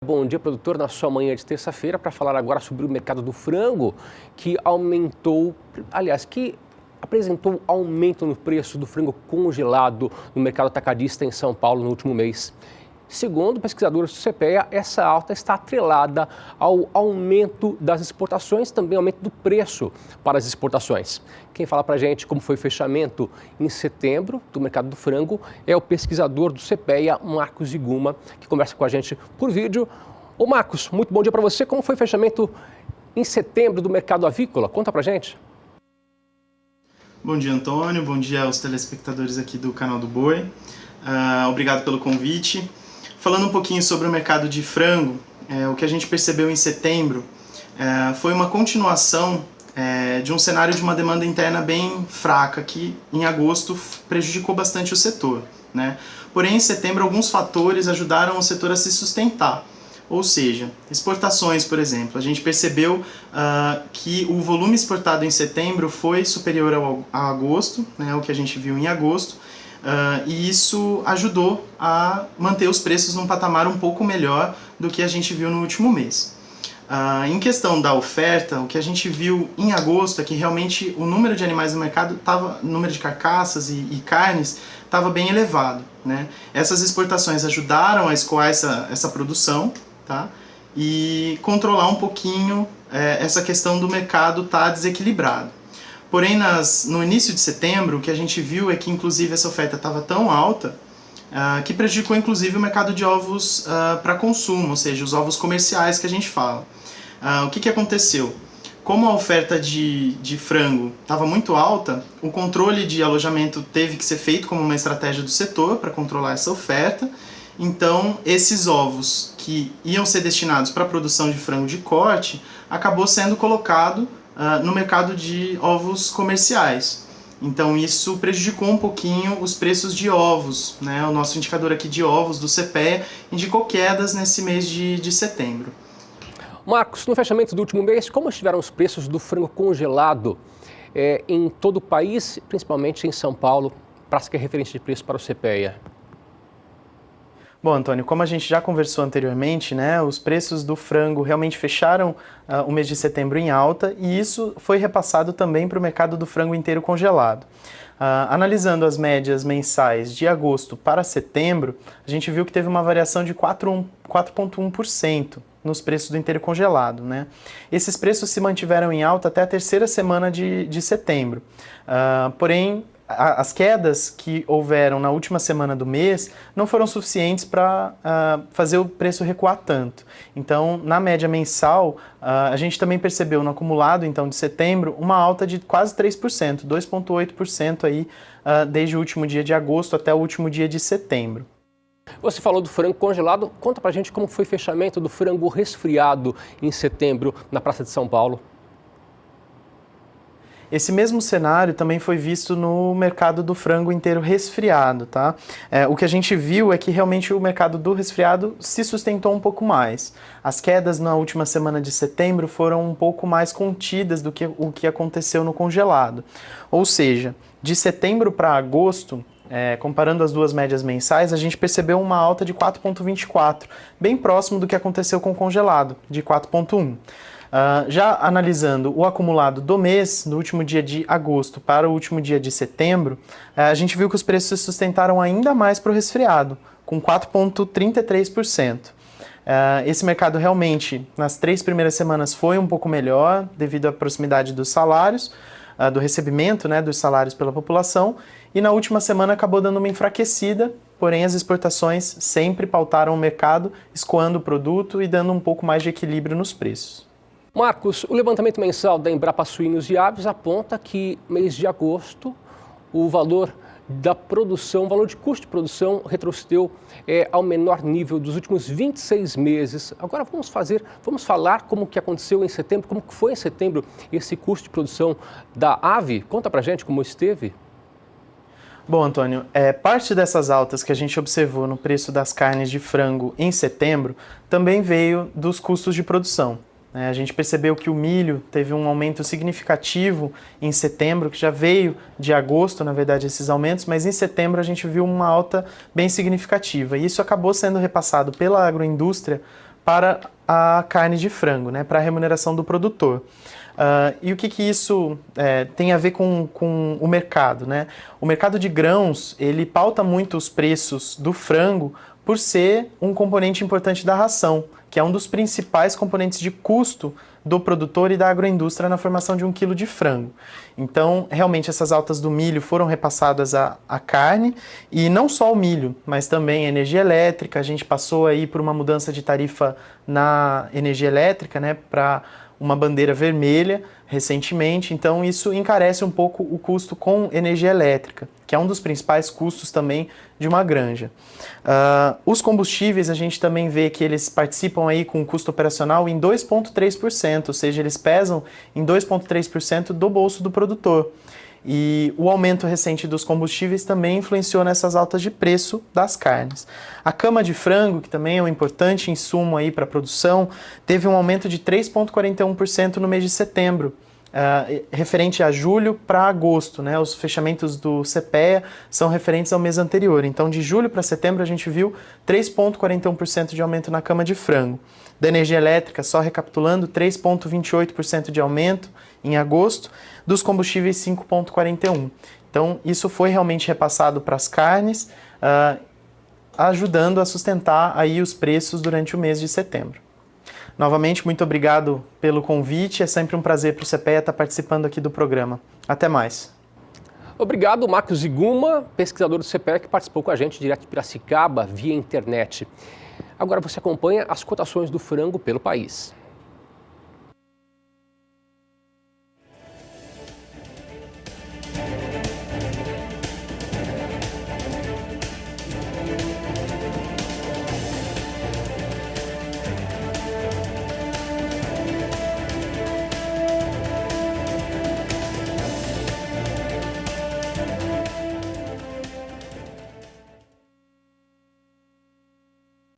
bom dia, produtor, na sua manhã de terça-feira, para falar agora sobre o mercado do frango, que apresentou aumento no preço do frango congelado no mercado atacadista em São Paulo no último mês. Segundo pesquisadores do CPEA, essa alta está atrelada ao aumento das exportações, também aumento do preço para as exportações. Quem fala para a gente como foi o fechamento em setembro do mercado do frango é o pesquisador do CPEA, Marcos Iguma, que conversa com a gente por vídeo. Ô Marcos, muito bom dia para você. Como foi o fechamento em setembro do mercado avícola? Conta para a gente. Bom dia, Antônio. Bom dia aos telespectadores aqui do canal do Boi. Obrigado pelo convite. Falando um pouquinho sobre o mercado de frango, o que a gente percebeu em setembro foi uma continuação de um cenário de uma demanda interna bem fraca, que em agosto prejudicou bastante o setor, né? Porém, em setembro, alguns fatores ajudaram o setor a se sustentar. Ou seja, exportações, por exemplo. A gente percebeu que o volume exportado em setembro foi superior a agosto, né, o que a gente viu em agosto, e isso ajudou a manter os preços num patamar um pouco melhor do que a gente viu no último mês. Em questão da oferta, o que a gente viu em agosto é que realmente o número de animais no mercado, o número de carcaças e carnes estava bem elevado, né? Essas exportações ajudaram a escoar essa produção, tá? E controlar um pouquinho essa questão do mercado estar desequilibrado. Porém, no início de setembro, o que a gente viu é que, inclusive, essa oferta estava tão alta que prejudicou, inclusive, o mercado de ovos para consumo, ou seja, os ovos comerciais que a gente fala. O que aconteceu? Como a oferta de frango estava muito alta, o controle de alojamento teve que ser feito como uma estratégia do setor para controlar essa oferta. Então, esses ovos que iam ser destinados para a produção de frango de corte acabou sendo colocado no mercado de ovos comerciais. Então isso prejudicou um pouquinho os preços de ovos, né? O nosso indicador aqui de ovos do CPEA indicou quedas nesse mês de setembro. Marcos, no fechamento do último mês, como estiveram os preços do frango congelado em todo o país, principalmente em São Paulo, para que é referência de preço para o CPEA? Bom, Antônio, como a gente já conversou anteriormente, né, os preços do frango realmente fecharam o mês de setembro em alta e isso foi repassado também para o mercado do frango inteiro congelado. Analisando as médias mensais de agosto para setembro, a gente viu que teve uma variação de 4,1% nos preços do inteiro congelado, né? Esses preços se mantiveram em alta até a terceira semana de setembro. Porém, as quedas que houveram na última semana do mês não foram suficientes para fazer o preço recuar tanto. Então, na média mensal, a gente também percebeu no acumulado então, de setembro uma alta de quase 3%, 2,8% aí, desde o último dia de agosto até o último dia de setembro. Você falou do frango congelado. Conta pra gente como foi o fechamento do frango resfriado em setembro na Praça de São Paulo. Esse mesmo cenário também foi visto no mercado do frango inteiro resfriado, tá? O que a gente viu é que realmente o mercado do resfriado se sustentou um pouco mais. As quedas na última semana de setembro foram um pouco mais contidas do que o que aconteceu no congelado. Ou seja, de setembro para agosto, comparando as duas médias mensais, a gente percebeu uma alta de 4,24, bem próximo do que aconteceu com o congelado, de 4,1. Já analisando o acumulado do mês, do último dia de agosto para o último dia de setembro, a gente viu que os preços se sustentaram ainda mais para o resfriado, com 4,33%. Esse mercado realmente, nas 3 primeiras semanas, foi um pouco melhor, devido à proximidade dos salários, do recebimento, né, dos salários pela população, e na última semana acabou dando uma enfraquecida, porém as exportações sempre pautaram o mercado, escoando o produto e dando um pouco mais de equilíbrio nos preços. Marcos, o levantamento mensal da Embrapa Suínos e Aves aponta que mês de agosto o valor da produção, o valor de custo de produção retrocedeu ao menor nível dos últimos 26 meses. Agora vamos falar como que aconteceu em setembro, como que foi em setembro esse custo de produção da ave. Conta pra gente como esteve. Bom, Antônio, parte dessas altas que a gente observou no preço das carnes de frango em setembro também veio dos custos de produção. A gente percebeu que o milho teve um aumento significativo em setembro, que já veio de agosto, na verdade, esses aumentos, mas em setembro a gente viu uma alta bem significativa. E isso acabou sendo repassado pela agroindústria para a carne de frango, né, para a remuneração do produtor. E o que isso tem a ver com o mercado, né? O mercado de grãos, ele pauta muito os preços do frango por ser um componente importante da ração, que é um dos principais componentes de custo do produtor e da agroindústria na formação de 1 quilo de frango. Então, realmente, essas altas do milho foram repassadas à carne, e não só o milho, mas também a energia elétrica. A gente passou aí por uma mudança de tarifa na energia elétrica, né, para uma bandeira vermelha recentemente, então isso encarece um pouco o custo com energia elétrica, que é um dos principais custos também de uma granja. Os combustíveis, a gente também vê que eles participam aí com um custo operacional em 2,3%, ou seja, eles pesam em 2,3% do bolso do produtor. E o aumento recente dos combustíveis também influenciou nessas altas de preço das carnes. A cama de frango, que também é um importante insumo aí para a produção, teve um aumento de 3,41% no mês de setembro, referente a julho para agosto, né? Os fechamentos do CPEA são referentes ao mês anterior. Então, de julho para setembro, a gente viu 3,41% de aumento na cama de frango. Da energia elétrica, só recapitulando, 3,28% de aumento em agosto, dos combustíveis 5,41%. Então, isso foi realmente repassado para as carnes, ajudando a sustentar aí os preços durante o mês de setembro. Novamente, muito obrigado pelo convite, é sempre um prazer para o CPEA estar participando aqui do programa. Até mais. Obrigado, Marcos Iguma, pesquisador do CPEA, que participou com a gente direto de Piracicaba, via internet. Agora você acompanha as cotações do frango pelo país.